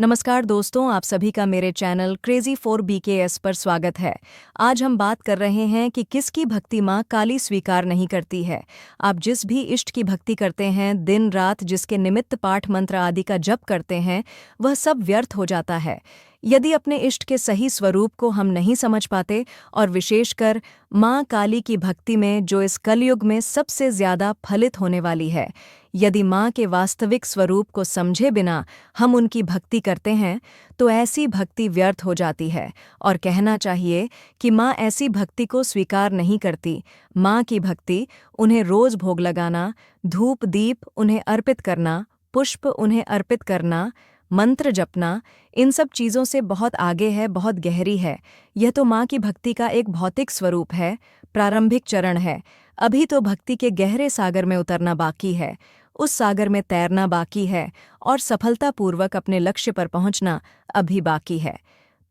नमस्कार दोस्तों, आप सभी का मेरे चैनल क्रेजी फॉर बीकेएस पर स्वागत है। आज हम बात कर रहे हैं कि किसकी भक्ति माँ काली स्वीकार नहीं करती है। आप जिस भी इष्ट की भक्ति करते हैं, दिन रात जिसके निमित्त पाठ मंत्र आदि का जप करते हैं, वह सब व्यर्थ हो जाता है यदि अपने इष्ट के सही स्वरूप को हम नहीं समझ पाते, और विशेषकर माँ काली की भक्ति में, जो इस कलयुग में सबसे ज्यादा फलित होने वाली है। यदि माँ के वास्तविक स्वरूप को समझे बिना हम उनकी भक्ति करते हैं, तो ऐसी भक्ति व्यर्थ हो जाती है। और कहना चाहिए कि माँ ऐसी भक्ति को स्वीकार नहीं करती। माँ की भक्ति, उन्हें रोज भोग लगाना, धूप दीप उन्हें अर्पित करना, पुष्प उन्हें अर्पित करना, मंत्र जपना, इन सब चीज़ों से बहुत आगे है, बहुत गहरी है। यह तो माँ की भक्ति का एक भौतिक स्वरूप है, प्रारंभिक चरण है। अभी तो भक्ति के गहरे सागर में उतरना बाकी है, उस सागर में तैरना बाकी है, और सफलतापूर्वक अपने लक्ष्य पर पहुंचना अभी बाकी है।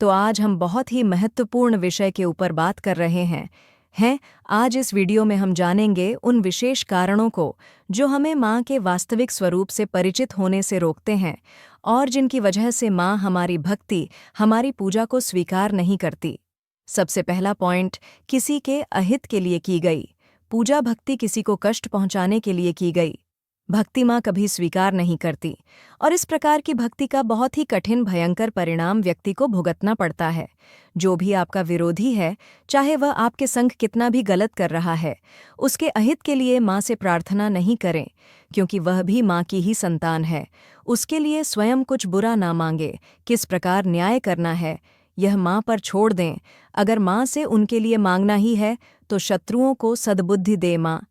तो आज हम बहुत ही महत्वपूर्ण विषय के ऊपर बात कर रहे हैं। आज इस वीडियो में हम जानेंगे उन विशेष कारणों को जो हमें माँ के वास्तविक स्वरूप से परिचित होने से रोकते हैं, और जिनकी वजह से माँ हमारी भक्ति, हमारी पूजा को स्वीकार नहीं करती। सबसे पहला पॉइंट, किसी के अहित के लिए की गई पूजा। भक्ति किसी को कष्ट पहुंचाने के लिए की गई भक्ति माँ कभी स्वीकार नहीं करती, और इस प्रकार की भक्ति का बहुत ही कठिन भयंकर परिणाम व्यक्ति को भुगतना पड़ता है। जो भी आपका विरोधी है, चाहे वह आपके संग कितना भी गलत कर रहा है, उसके अहित के लिए माँ से प्रार्थना नहीं करें, क्योंकि वह भी माँ की ही संतान है। उसके लिए स्वयं कुछ बुरा ना मांगे। किस प्रकार न्याय करना है, यह माँ पर छोड़ दें। अगर माँ से उनके लिए मांगना ही है, तो शत्रुओं को सद्बुद्धि दे माँ।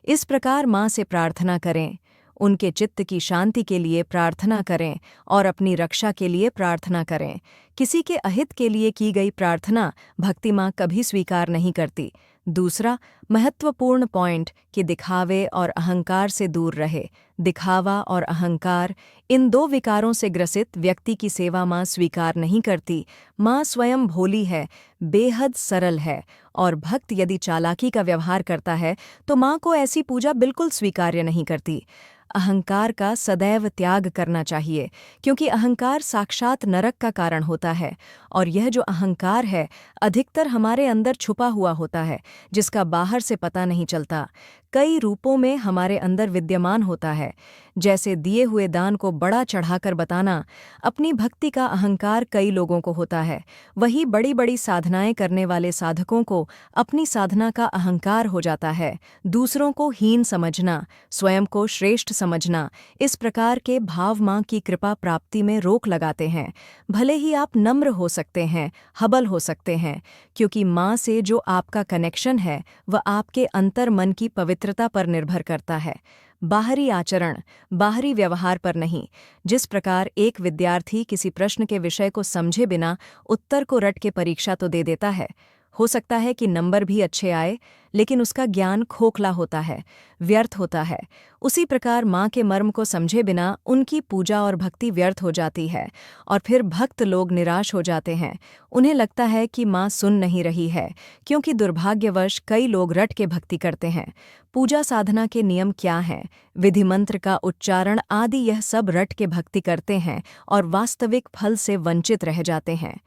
इस प्रकार माँ से प्रार्थना करें, उनके चित्त की शांति के लिए प्रार्थना करें, और अपनी रक्षा के लिए प्रार्थना करें। किसी के अहित के लिए की गई प्रार्थना भक्ति माँ कभी स्वीकार नहीं करती। दूसरा महत्वपूर्ण पॉइंट, कि दिखावे और अहंकार से दूर रहे। दिखावा और अहंकार, इन दो विकारों से ग्रसित व्यक्ति की सेवा माँ स्वीकार नहीं करती। माँ स्वयं भोली है, बेहद सरल है, और भक्त यदि चालाकी का व्यवहार करता है तो माँ को ऐसी पूजा बिल्कुल स्वीकार्य नहीं करती। अहंकार का सदैव त्याग करना चाहिए, क्योंकि अहंकार साक्षात नरक का कारण होता है। और यह जो अहंकार है, अधिकतर हमारे अंदर छुपा हुआ होता है, जिसका बाहर से पता नहीं चलता। कई रूपों में हमारे अंदर विद्यमान होता है, जैसे दिए हुए दान को बड़ा चढ़ाकर बताना। अपनी भक्ति का अहंकार कई लोगों को होता है। वही बड़ी बड़ी साधनाएं करने वाले साधकों को अपनी साधना का अहंकार हो जाता है। दूसरों को हीन समझना, स्वयं को श्रेष्ठ समझना, इस प्रकार के भाव माँ की कृपा प्राप्ति में रोक लगाते हैं। भले ही आप नम्र हो सकते हैं, हबल हो सकते हैं, क्योंकि माँ से जो आपका कनेक्शन है वह आपके अंतर मन की पवित्रता पर निर्भर करता है, बाहरी आचरण, बाहरी व्यवहार पर नहीं। जिस प्रकार एक विद्यार्थी किसी प्रश्न के विषय को समझे बिना उत्तर को रट के परीक्षा तो दे देता है, हो सकता है कि नंबर भी अच्छे आए, लेकिन उसका ज्ञान खोखला होता है, व्यर्थ होता है। उसी प्रकार माँ के मर्म को समझे बिना उनकी पूजा और भक्ति व्यर्थ हो जाती है, और फिर भक्त लोग निराश हो जाते हैं। उन्हें लगता है कि माँ सुन नहीं रही है, क्योंकि दुर्भाग्यवश कई लोग रट के भक्ति करते हैं। पूजा साधना के नियम क्या हैं, विधि मंत्र का उच्चारण आदि, यह सब रट के भक्ति करते हैं और वास्तविक फल से वंचित रह जाते हैं।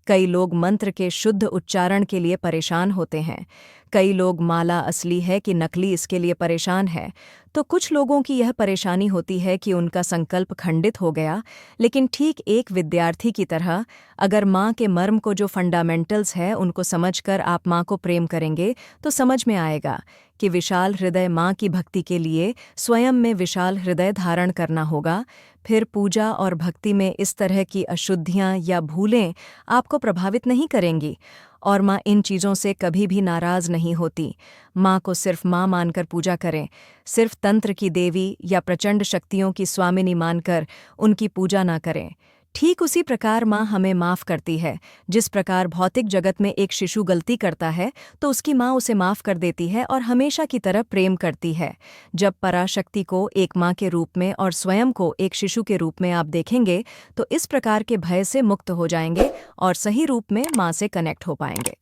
कई लोग मंत्र के शुद्ध उच्चारण के लिए परेशान होते हैं। कई लोग माला असली है कि नकली, इसके लिए परेशान है। तो कुछ लोगों की यह परेशानी होती है कि उनका संकल्प खंडित हो गया। लेकिन ठीक एक विद्यार्थी की तरह, अगर माँ के मर्म को, जो फंडामेंटल्स है, उनको समझकर आप माँ को प्रेम करेंगे, तो समझ में आएगा कि विशाल हृदय माँ की भक्ति के लिए स्वयं में विशाल हृदय धारण करना होगा। फिर पूजा और भक्ति में इस तरह की अशुद्धियाँ या भूलें आपको प्रभावित नहीं करेंगी, और माँ इन चीज़ों से कभी भी नाराज़ नहीं होती। माँ को सिर्फ माँ मानकर पूजा करें, सिर्फ तंत्र की देवी या प्रचंड शक्तियों की स्वामिनी मानकर उनकी पूजा ना करें। ठीक उसी प्रकार माँ हमें माफ़ करती है। जिस प्रकार भौतिक जगत में एक शिशु गलती करता है तो उसकी माँ उसे माफ़ कर देती है और हमेशा की तरह प्रेम करती है। जब पराशक्ति को एक माँ के रूप में और स्वयं को एक शिशु के रूप में आप देखेंगे, तो इस प्रकार के भय से मुक्त हो जाएंगे और सही रूप में माँ से कनेक्ट हो पाएंगे।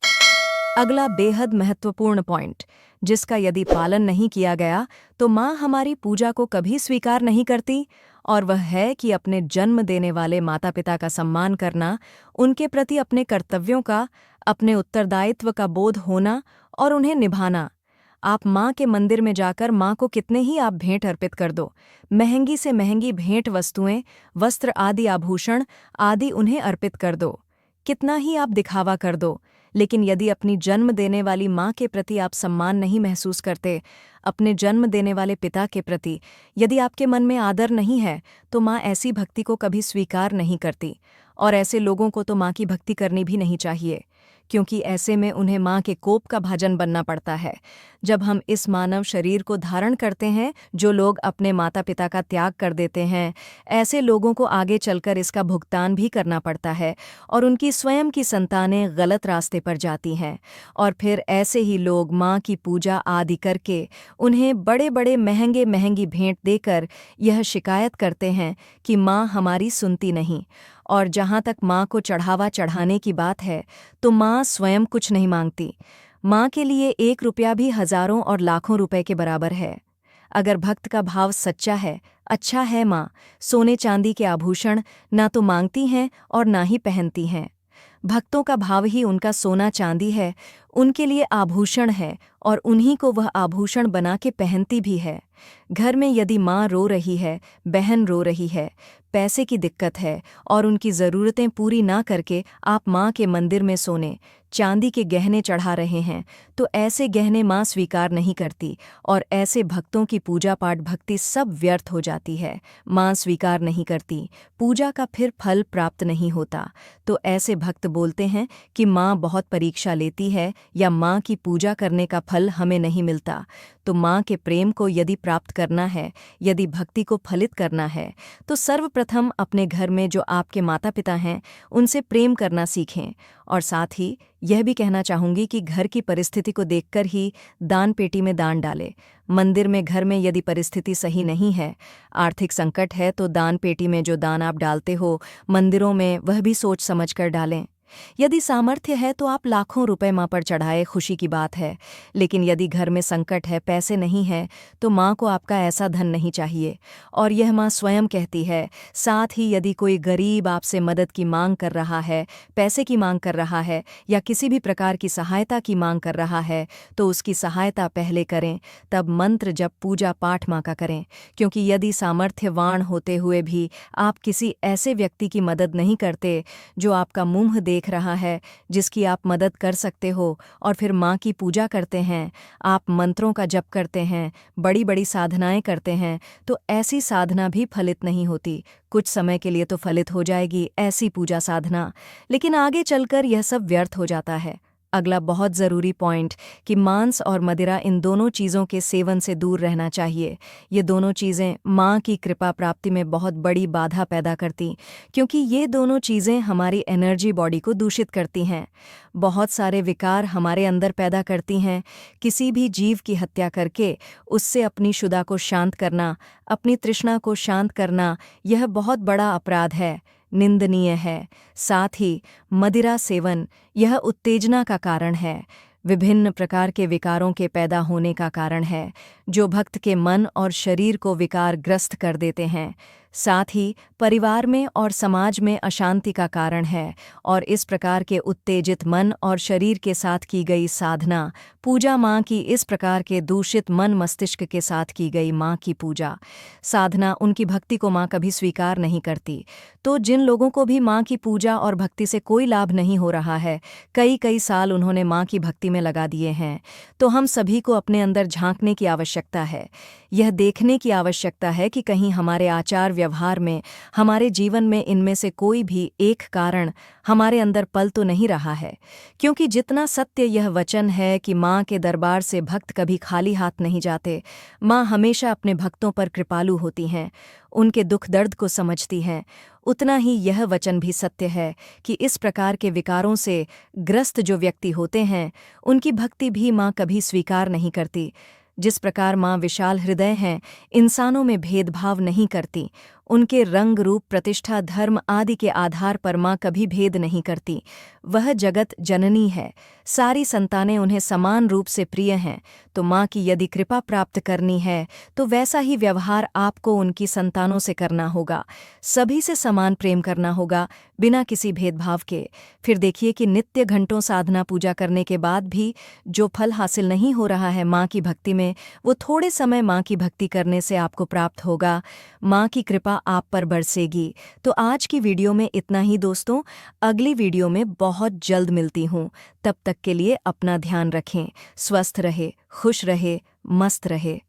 अगला बेहद महत्वपूर्ण पॉइंट, जिसका यदि पालन नहीं किया गया तो माँ हमारी पूजा को कभी स्वीकार नहीं करती, और वह है कि अपने जन्म देने वाले माता पिता का सम्मान करना, उनके प्रति अपने कर्तव्यों का, अपने उत्तरदायित्व का बोध होना और उन्हें निभाना। आप माँ के मंदिर में जाकर माँ को कितने ही आप भेंट अर्पित कर दो, महंगी से महंगी भेंट वस्तुएं, वस्त्र आदि आभूषण आदि उन्हें अर्पित कर दो, कितना ही आप दिखावा कर दो, लेकिन यदि अपनी जन्म देने वाली माँ के प्रति आप सम्मान नहीं महसूस करते, अपने जन्म देने वाले पिता के प्रति यदि आपके मन में आदर नहीं है, तो माँ ऐसी भक्ति को कभी स्वीकार नहीं करती। और ऐसे लोगों को तो माँ की भक्ति करनी भी नहीं चाहिए, क्योंकि ऐसे में उन्हें माँ के कोप का भाजन बनना पड़ता है। जब हम इस मानव शरीर को धारण करते हैं, जो लोग अपने माता पिता का त्याग कर देते हैं, ऐसे लोगों को आगे चलकर इसका भुगतान भी करना पड़ता है और उनकी स्वयं की संतानें गलत रास्ते पर जाती हैं। और फिर ऐसे ही लोग माँ की पूजा आदि करके उन्हें बड़े बड़े महंगे महंगी भेंट देकर यह शिकायत करते हैं कि माँ हमारी सुनती नहीं। और जहाँ तक माँ को चढ़ावा चढ़ाने की बात है, तो माँ स्वयं कुछ नहीं मांगती। माँ के लिए 1 रुपया भी हजारों और लाखों रुपए के बराबर है। अगर भक्त का भाव सच्चा है, अच्छा है, माँ सोने चांदी के आभूषण ना तो मांगती हैं और ना ही पहनती हैं। भक्तों का भाव ही उनका सोना चांदी है, उनके लिए आभूषण है और उन्हीं को वह आभूषण बना के पहनती भी है। घर में यदि माँ रो रही है, बहन रो रही है, पैसे की दिक्कत है और उनकी ज़रूरतें पूरी ना करके आप माँ के मंदिर में सोने चांदी के गहने चढ़ा रहे हैं, तो ऐसे गहने माँ स्वीकार नहीं करती और ऐसे भक्तों की पूजा पाठ भक्ति सब व्यर्थ हो जाती है। माँ स्वीकार नहीं करती, पूजा का फिर फल प्राप्त नहीं होता। तो ऐसे भक्त बोलते हैं कि माँ बहुत परीक्षा लेती है या माँ की पूजा करने का फल हमें नहीं मिलता। तो माँ के प्रेम को यदि प्राप्त करना है, यदि भक्ति को फलित करना है, तो सर्वप्रथम अपने घर में जो आपके माता पिता हैं, उनसे प्रेम करना सीखें। और साथ ही यह भी कहना चाहूँगी कि घर की परिस्थिति को देखकर ही दान पेटी में दान डालें। मंदिर में, घर में यदि परिस्थिति सही नहीं है, आर्थिक संकट है, तो दान पेटी में जो दान आप डालते हो मंदिरों में, वह भी सोच समझ कर डालें। यदि सामर्थ्य है तो आप लाखों रुपए माँ पर चढ़ाए, खुशी की बात है। लेकिन यदि घर में संकट है, पैसे नहीं है, तो माँ को आपका ऐसा धन नहीं चाहिए। और यह माँ स्वयं कहती है। साथ ही यदि कोई गरीब आपसे मदद की मांग कर रहा है, पैसे की मांग कर रहा है या किसी भी प्रकार की सहायता की मांग कर रहा है, तो उसकी सहायता पहले करें, तब मंत्र जप पूजा पाठ माँ का करें। क्योंकि यदि सामर्थ्यवान होते हुए भी आप किसी ऐसे व्यक्ति की मदद नहीं करते जो आपका मुंह देख रहा है, जिसकी आप मदद कर सकते हो, और फिर माँ की पूजा करते हैं, आप मंत्रों का जप करते हैं, बड़ी बड़ी साधनाएं करते हैं, तो ऐसी साधना भी फलित नहीं होती। कुछ समय के लिए तो फलित हो जाएगी ऐसी पूजा साधना, लेकिन आगे चलकर यह सब व्यर्थ हो जाता है। अगला बहुत ज़रूरी पॉइंट कि मांस और मदिरा, इन दोनों चीज़ों के सेवन से दूर रहना चाहिए। ये दोनों चीज़ें माँ की कृपा प्राप्ति में बहुत बड़ी बाधा पैदा करती, क्योंकि ये दोनों चीज़ें हमारी एनर्जी बॉडी को दूषित करती हैं, बहुत सारे विकार हमारे अंदर पैदा करती हैं। किसी भी जीव की हत्या करके उससे अपनी क्षुधा को शांत करना, अपनी तृष्णा को शांत करना, यह बहुत बड़ा अपराध है, निंदनीय है। साथ ही मदिरा सेवन, यह उत्तेजना का कारण है, विभिन्न प्रकार के विकारों के पैदा होने का कारण है, जो भक्त के मन और शरीर को विकारग्रस्त कर देते हैं। साथ ही परिवार में और समाज में अशांति का कारण है। और इस प्रकार के उत्तेजित मन और शरीर के साथ की गई साधना, पूजा, माँ की इस प्रकार के दूषित मन मस्तिष्क के साथ की गई माँ की पूजा साधना, उनकी भक्ति को माँ कभी स्वीकार नहीं करती। तो जिन लोगों को भी माँ की पूजा और भक्ति से कोई लाभ नहीं हो रहा है, कई कई साल उन्होंने माँ की भक्ति में लगा दिए हैं, तो हम सभी को अपने अंदर झांकने की आवश्यकता है। यह देखने की आवश्यकता है कि कहीं हमारे आचार व्यवहार में, हमारे जीवन में इनमें से कोई भी एक कारण हमारे अंदर पल तो नहीं रहा है। क्योंकि जितना सत्य यह वचन है कि माँ के दरबार से भक्त कभी खाली हाथ नहीं जाते, माँ हमेशा अपने भक्तों पर कृपालु होती हैं, उनके दुख दर्द को समझती हैं, उतना ही यह वचन भी सत्य है कि इस प्रकार के विकारों से ग्रस्त जो व्यक्ति होते हैं, उनकी भक्ति भी माँ कभी स्वीकार नहीं करती। जिस प्रकार माँ विशाल हृदय हैं, इंसानों में भेदभाव नहीं करती, उनके रंग, रूप, प्रतिष्ठा, धर्म आदि के आधार पर माँ कभी भेद नहीं करती। वह जगत जननी है। सारी संतानें उन्हें समान रूप से प्रिय हैं। तो माँ की यदि कृपा प्राप्त करनी है तो वैसा ही व्यवहार आपको उनकी संतानों से करना होगा। सभी से समान प्रेम करना होगा, बिना किसी भेदभाव के। फिर देखिए कि नित्य घंटों साधना पूजा करने के बाद भी जो फल हासिल नहीं हो रहा है माँ की भक्ति में, वो थोड़े समय माँ की भक्ति करने से आपको प्राप्त होगा। माँ की कृपा आप पर बरसेगी। तो आज की वीडियो में इतना ही दोस्तों। अगली वीडियो में बहुत जल्द मिलती हूँ। तब तक के लिए अपना ध्यान रखें, स्वस्थ रहे, खुश रहे, मस्त रहे।